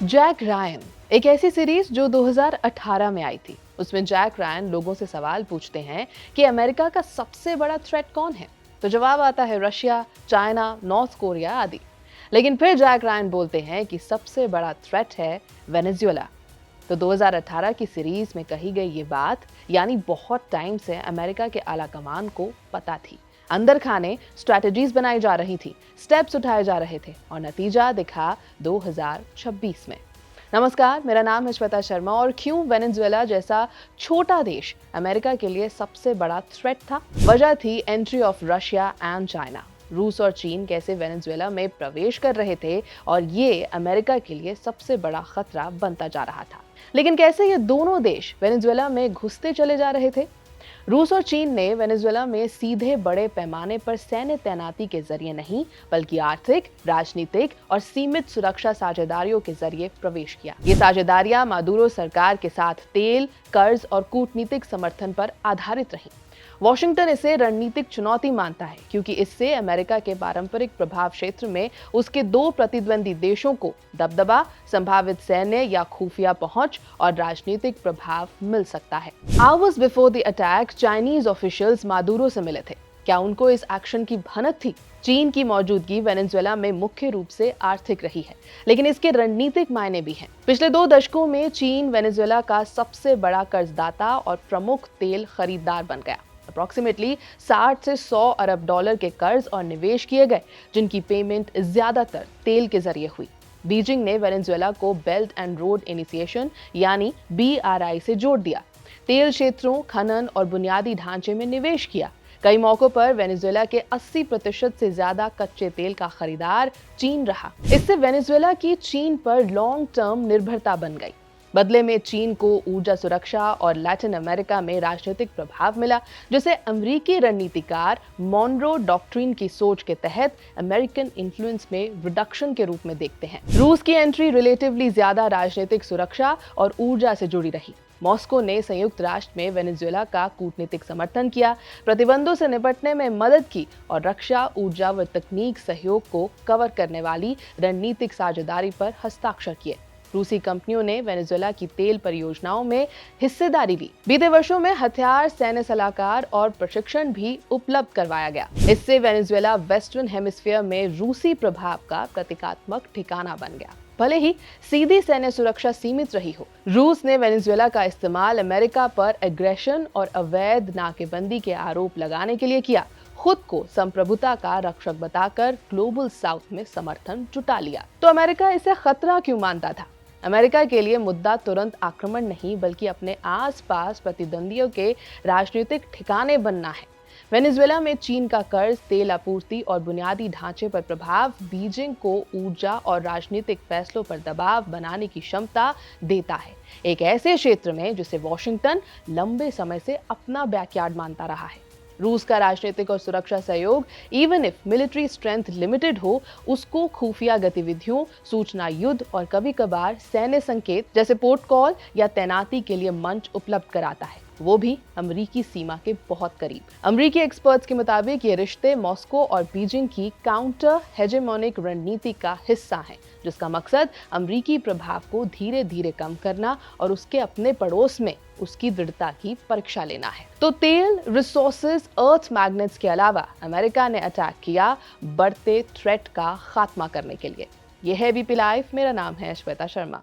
Jack Ryan एक ऐसी series जो 2018 में आई थी। उसमें जैक रायन लोगों से सवाल पूछते हैं कि अमेरिका का सबसे बड़ा थ्रेट कौन है। तो जवाब आता है रशिया, चाइना, नॉर्थ कोरिया आदि। लेकिन फिर जैक रायन बोलते हैं कि सबसे बड़ा थ्रेट है वेनेजुएला। तो 2018 की सीरीज में कही गई ये बात यानी बहुत टाइम से अमेरिका के आला कमान को पता थी। अंदर खाने स्ट्रैटेजीज बनाई जा रही थी, स्टेप्स उठाए जा रहे थे और नतीजा दिखा 2026 में। नमस्कार, मेरा नाम है श्वेता शर्मा और क्यों वेनेजुएला जैसा छोटा देश अमेरिका के लिए सबसे बड़ा थ्रेट था। वजह थी entry of Russia and China. रूस और चीन कैसे वेनेजुएला में प्रवेश कर रहे थे और ये अमेरिका के लिए सबसे बड़ा खतरा बनता जा रहा था। लेकिन कैसे ये दोनों देश वेनेजुएला में घुसते चले जा रहे थे। रूस और चीन ने वेनेजुएला में सीधे बड़े पैमाने पर सैन्य तैनाती के जरिए नहीं, बल्कि आर्थिक, राजनीतिक और सीमित सुरक्षा साझेदारियों के जरिए प्रवेश किया। ये साझेदारियां मादुरो सरकार के साथ तेल, कर्ज और कूटनीतिक समर्थन पर आधारित रहीं। वॉशिंगटन इसे रणनीतिक चुनौती मानता है क्योंकि इससे अमेरिका के पारंपरिक प्रभाव क्षेत्र में उसके दो प्रतिद्वंदी देशों को दबदबा, संभावित सैन्य या खुफिया पहुंच और राजनीतिक प्रभाव मिल सकता है। Hours before the attack Chinese officials Maduro से मिले थे। क्या उनको इस एक्शन की भनक थी? चीन की मौजूदगी वेनेजुएला में मुख्य रूप से आर्थिक रही है, लेकिन इसके रणनीतिक मायने भी हैं। पिछले 2 दशकों में चीन वेनेजुएला का सबसे बड़ा कर्जदाता और प्रमुख तेल खरीदार बन गया। अप्रॉक्सीमेटली 60 से 100 अरब डॉलर के कर्ज और निवेश किए गए, जिनकी पेमेंट ज्यादातर तेल के जरिए हुई। बीजिंग ने वेनेजुएला को बेल्ट एंड रोड इनिशिएशन यानी BRI से जोड़ दिया। तेल क्षेत्रों, खनन और बुनियादी ढांचे में निवेश किया। कई मौकों पर वेनेजुएला के 80% से ज्यादा कच्चे तेल का खरीदार चीन रहा। इससे वेनेजुएला की चीन पर लॉन्ग टर्म निर्भरता बन गई। बदले में चीन को ऊर्जा सुरक्षा और लैटिन अमेरिका में राजनीतिक प्रभाव मिला, जिसे अमेरिकी रणनीतिकार मॉनरो डॉक्ट्रिन की सोच के तहत अमेरिकन इन्फ्लुएंस में रिडक्शन के रूप में देखते हैं। रूस की एंट्री रिलेटिवली ज्यादा राजनीतिक सुरक्षा और ऊर्जा से जुड़ी रही। मॉस्को ने संयुक्त राष्ट्र में वेनेजुएला का कूटनीतिक समर्थन किया, प्रतिबंधों से निपटने में मदद की और रक्षा, ऊर्जा व तकनीक सहयोग को कवर करने वाली रणनीतिक साझेदारी पर हस्ताक्षर किए। रूसी कंपनियों ने वेनेजुएला की तेल परियोजनाओं में हिस्सेदारी ली। बीते वर्षों में हथियार, सैन्य सलाहकार और प्रशिक्षण भी उपलब्ध करवाया गया। इससे वेनेजुएला वेस्टर्न हेमिस्फीयर में रूसी प्रभाव का प्रतीकात्मक ठिकाना बन गया। भले ही सीधी सैन्य सुरक्षा सीमित रही हो, रूस ने वेनेजुएला का इस्तेमाल अमेरिका पर एग्रेशन और अवैध नाकेबंदी के आरोप लगाने के लिए किया। खुद को संप्रभुता का रक्षक बताकर ग्लोबल साउथ में समर्थन जुटा लिया। तो अमेरिका इसे खतरा क्यों मानता था? अमेरिका के लिए मुद्दा तुरंत आक्रमण नहीं, बल्कि अपने आसपास प्रतिद्वंदियों के राजनीतिक ठिकाने बनना है। वेनेजुएला में चीन का कर्ज, तेल आपूर्ति और बुनियादी ढांचे पर प्रभाव बीजिंग को ऊर्जा और राजनीतिक फैसलों पर दबाव बनाने की क्षमता देता है, एक ऐसे क्षेत्र में जिसे वॉशिंगटन लंबे समय से अपना बैकयार्ड मानता रहा है। रूस का राजनीतिक और सुरक्षा सहयोग, even if military strength limited हो, उसको खुफिया गतिविधियों, सूचना युद्ध और कभी कभार सैन्य संकेत जैसे पोर्ट कॉल या तैनाती के लिए मंच उपलब्ध कराता है, वो भी अमेरिकी सीमा के बहुत करीब। अमेरिकी एक्सपर्ट्स के मुताबिक ये रिश्ते मॉस्को और बीजिंग की काउंटर हेजेमोनिक रणनीति का हिस्सा हैं, जिसका मकसद अमेरिकी प्रभाव को धीरे धीरे कम करना और उसके अपने पड़ोस में उसकी दृढ़ता की परीक्षा लेना है। तो तेल, रिसोर्सेज, अर्थ मैग्नेट्स के अलावा अमेरिका ने अटैक किया बढ़ते थ्रेट का खात्मा करने के लिए। यह है बीपी लाइव। मेरा नाम है श्वेता शर्मा।